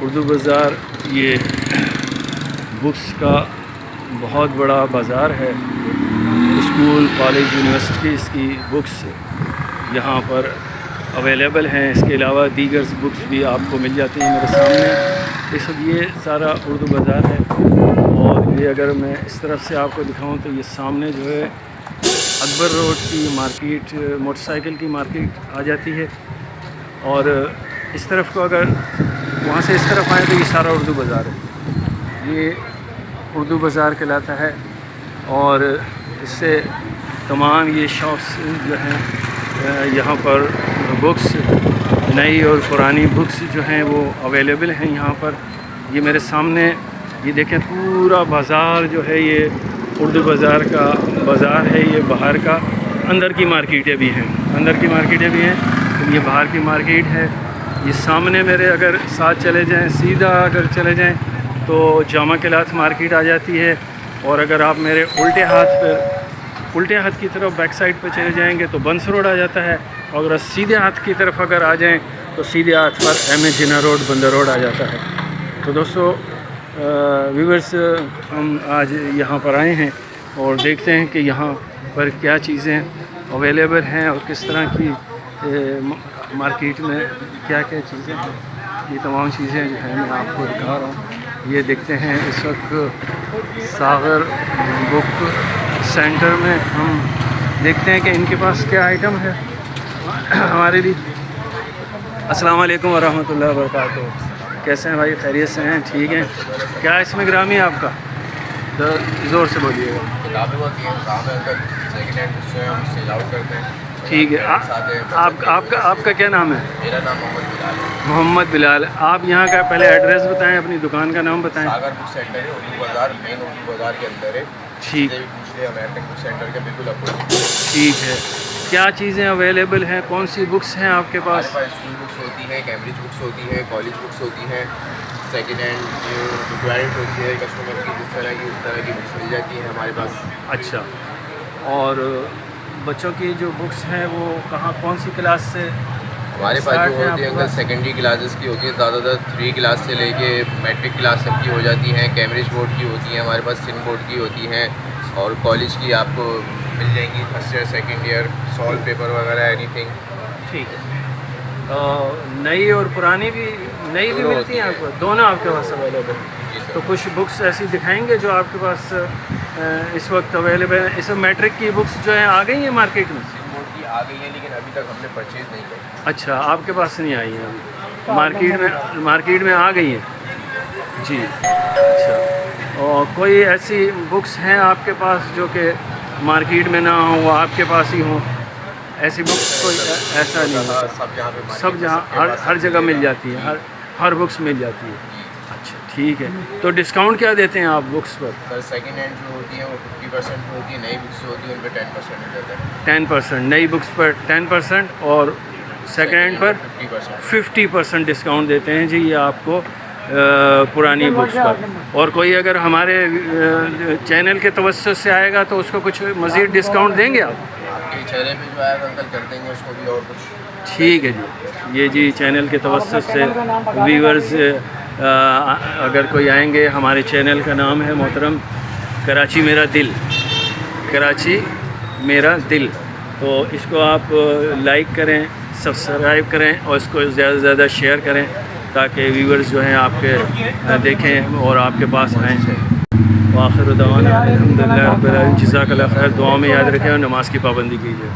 اردو بازار یہ بکس کا بہت بڑا بازار ہے. اسکول کالج یونیورسٹیز کی بکس یہاں پر اویلیبل ہیں. اس کے علاوہ دیگر بکس بھی آپ کو مل جاتی ہیں. میرے سامنے اس وقت یہ سارا اردو بازار ہے. اور یہ اگر میں اس طرف سے آپ کو دکھاؤں تو یہ سامنے جو ہے اکبر روڈ کی مارکیٹ، موٹر سائیکل کی مارکیٹ آ جاتی ہے. اور اس طرف کو اگر وہاں سے اس طرف آئیں تو یہ سارا اردو بازار ہے. یہ اردو بازار کہلاتا ہے. اور اس سے تمام یہ شاپس جو ہیں یہاں پر بکس نئی اور پرانی بکس جو ہیں وہ اویلیبل ہیں یہاں پر. یہ میرے سامنے یہ دیکھیں پورا بازار جو ہے یہ اردو بازار کا بازار ہے. یہ باہر کا اندر کی مارکیٹیں بھی ہیں، یہ باہر کی مارکیٹ ہے. یہ سامنے میرے اگر ساتھ چلے جائیں، سیدھا اگر چلے جائیں تو جامع قلعت مارکیٹ آ جاتی ہے. اور اگر آپ میرے الٹے ہاتھ کی طرف بیک سائڈ پہ چلے جائیں گے تو بنس روڈ آ جاتا ہے. اور اگر سیدھے ہاتھ کی طرف اگر آ جائیں تو سیدھے ہاتھ پر ایم اے جناح روڈ بندر روڈ آ جاتا ہے. تو دوستو ویورز، ہم آج یہاں پر آئے ہیں اور دیکھتے ہیں کہ یہاں پر کیا چیزیں اویلیبل ہیں اور کس طرح کی مارکیٹ میں کیا کیا چیزیں ہیں. یہ تمام چیزیں جو ہیں میں آپ کو دکھا رہا ہوں. یہ دیکھتے ہیں اس وقت ساغر بک سینٹر میں ہم دیکھتے ہیں کہ ان کے پاس کیا آئٹم ہے ہمارے لیے. السلام علیکم ورحمۃ اللہ وبرکاتہ. کیسے ہیں بھائی؟ خیریت سے ہیں؟ ٹھیک ہیں. کیا اسم گرامی ہے آپ کا؟ زور سے بولیے گا. کتابیں ہوتی ہیں، سیکنڈ ہینڈ بکس جو ہیں ہم سیل آؤٹ کرتے ہیں. ٹھیک ہے. آپ کا کیا نام ہے؟ میرا نام محمد بلال ہے. محمد بلال. آپ یہاں کا پہلے ایڈریس بتائیں، اپنی دکان کا نام بتائیں. ساغر بک سینٹر ہے، اردو بازار، مین اردو بازار کے اندر ہے. ٹھیک. بھی پوچھ لیں، امریکن بک سینٹر کے بالکل اپوزٹ. ٹھیک ہے. کیا چیزیں اویلیبل ہیں؟ کون سی بکس ہیں آپ کے پاس؟ ہمارے پاس اسکول بکس ہوتی ہیں، کیمبرج بکس ہوتی ہیں، کالج بکس ہوتی ہیں، سیکنڈ ہینڈ جو ریکوائرمنٹ ہوتی ہے کسٹمر کی جس طرح کی بکس مل جاتی ہیں ہمارے پاس. اچھا. اور بچوں کی جو بکس ہیں وہ کہاں کون سی کلاس سے ہمارے پاس جو ہوتی ہے اگر سیکنڈری کلاسز کی ہوتی ہے، زیادہ تر 3 کلاس سے لے کے میٹرک کلاس تک کی ہو جاتی ہیں. کیمبرج بورڈ کی ہوتی ہیں ہمارے پاس، سن بورڈ کی ہوتی ہیں. اور کالج کی آپ کو مل جائیں گی first year second year, solved paper وغیرہ اینی تھنگ. ٹھیک ہے. نئی اور پرانی بھی ملتی ہیں آپ کو؟ دونوں آپ کے پاس اویلیبل ہیں. تو کچھ بکس ایسی دکھائیں گے جو آپ کے پاس اس وقت اویلیبل ہیں. اس وقت میٹرک کی بکس جو ہیں آ گئی ہیں مارکیٹ میں؟ سن بورڈ کی آ گئی ہیں لیکن ابھی تک ہم نے پرچیز نہیں کی. اچھا، آپ کے پاس نہیں آئی ہیں ابھی؟ مارکیٹ میں آ گئی ہیں جی. اچھا. اور کوئی ایسی بکس ہیں آپ کے پاس جو کہ مارکیٹ میں نہ ہوں، وہ آپ کے پاس ہی ہوں؟ ایسی بکس کوئی ایسا نہیں ہوتا؟ سب جہاں ہر جگہ مل جاتی ہے، ہر بکس مل جاتی ہے. اچھا ٹھیک ہے. تو ڈسکاؤنٹ کیا دیتے ہیں آپ بکس پر؟ سر سیکنڈ ہینڈ جو ہوتی ہیں وہ 50% ہوتی ہے، نئی بکس جو ہوتی ہیں ان پہ 10% ہو جاتا ہے. 10%. نئی بکس پر 10% اور سیکنڈ ہینڈ پر 50% ڈسکاؤنٹ دیتے ہیں جی. یہ آپ کو پرانی بکس پر. اور کوئی اگر ہمارے چینل کے توسط سے آئے گا تو اس کو کچھ مزید ڈسکاؤنٹ دیں گے آپ؟ آپ کے چہرے پہ جو آئے گا انکل کر دیں گے اس کو بھی اور کچھ. ٹھیک ہے جی. یہ جی چینل کے توسط سے ویورز اگر کوئی آئیں گے، ہمارے چینل کا نام ہے محترم کراچی میرا دل، کراچی میرا دل. تو اس کو آپ لائک کریں، سبسکرائب کریں اور اس کو زیادہ سے زیادہ شیئر کریں تاکہ ویورز جو ہیں آپ کے دیکھیں اور آپ کے پاس آئیں. وآخر دعوانا الحمدللہ رب العالمین. جزاک اللہ خیر. دعاؤں میں یاد رکھیں اور نماز کی پابندی کیجیے.